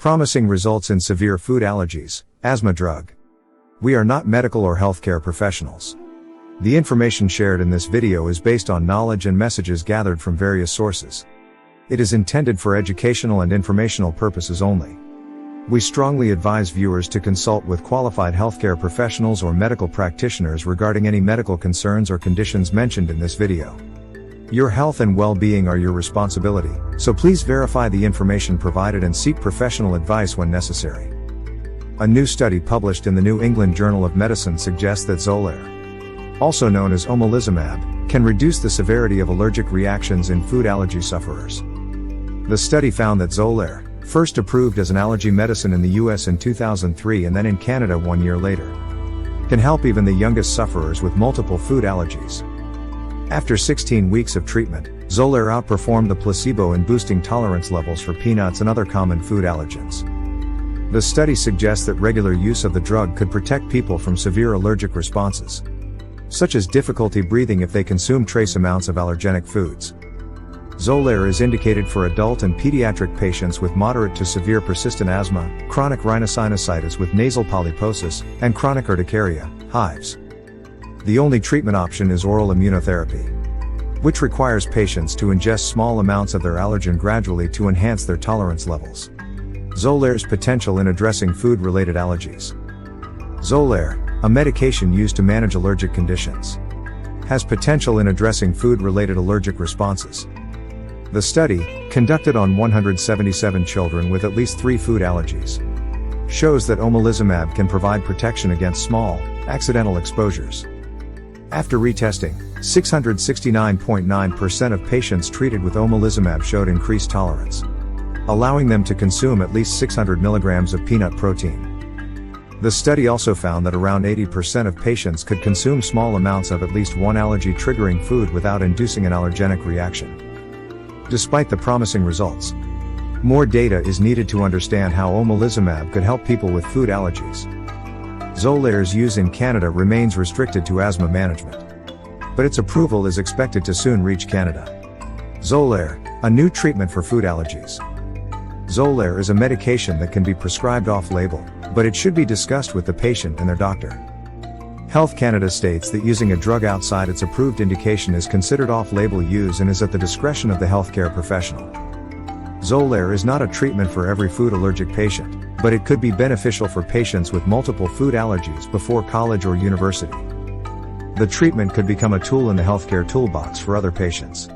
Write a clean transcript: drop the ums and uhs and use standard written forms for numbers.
Promising results in severe food allergies, asthma drug. We are not medical or healthcare professionals. The information shared in this video is based on knowledge and messages gathered from various sources. It is intended for educational and informational purposes only. We strongly advise viewers to consult with qualified healthcare professionals or medical practitioners regarding any medical concerns or conditions mentioned in this video. Your health and well-being are your responsibility, so please verify the information provided and seek professional advice when necessary. A new study published in the New England Journal of Medicine suggests that Xolair, also known as omalizumab, can reduce the severity of allergic reactions in food allergy sufferers. The study found that Xolair, first approved as an allergy medicine in the US in 2003 and then in Canada 1 year later, can help even the youngest sufferers with multiple food allergies. After 16 weeks of treatment, Xolair outperformed the placebo in boosting tolerance levels for peanuts and other common food allergens. The study suggests that regular use of the drug could protect people from severe allergic responses, such as difficulty breathing if they consume trace amounts of allergenic foods. Xolair is indicated for adult and pediatric patients with moderate to severe persistent asthma, chronic rhinosinusitis with nasal polyposis, and chronic urticaria, hives. The only treatment option is oral immunotherapy, which requires patients to ingest small amounts of their allergen gradually to enhance their tolerance levels. Xolair's potential in addressing food-related allergies. Xolair, a medication used to manage allergic conditions, has potential in addressing food-related allergic responses. The study, conducted on 177 children with at least 3 food allergies, shows that omalizumab can provide protection against small, accidental exposures. After retesting, 669.9% of patients treated with omalizumab showed increased tolerance, allowing them to consume at least 600 milligrams of peanut protein. The study also found that around 80% of patients could consume small amounts of at least one allergy-triggering food without inducing an allergenic reaction. Despite the promising results, more data is needed to understand how omalizumab could help people with food allergies. Xolair's use in Canada remains restricted to asthma management, but its approval is expected to soon reach Canada. Xolair, a new treatment for food allergies. Xolair is a medication that can be prescribed off-label, but it should be discussed with the patient and their doctor. Health Canada states that using a drug outside its approved indication is considered off-label use and is at the discretion of the healthcare professional. Xolair is not a treatment for every food allergic patient, but it could be beneficial for patients with multiple food allergies before college or university. The treatment could become a tool in the healthcare toolbox for other patients.